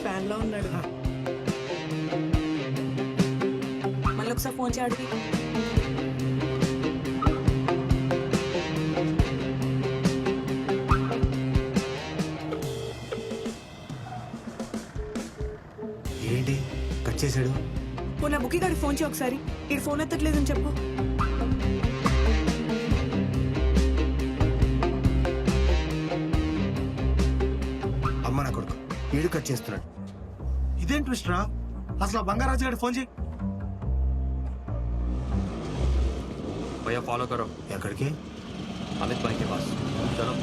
Fan లో ఉన్నాడు. మళ్ళీ ఒకసారి ఫోన్ చేయడు. ఏంటి కట్ చేశాడు? నా బుక్కి గారికి ఫోన్ చేయి ఒకసారి. ఈ ఫోన్ ఎత్తట్లేదని చెప్పు. అమ్మ నా కొడుకు వీడు కట్ చేస్తున్నాడు. ఇదేం ట్విస్ట్ రా? అసలు ఆ బంగారాజు గారి ఫోన్ చేయి. भैया फॉलो करो. ఎక్కడికి? अमित भाई के पास चलो.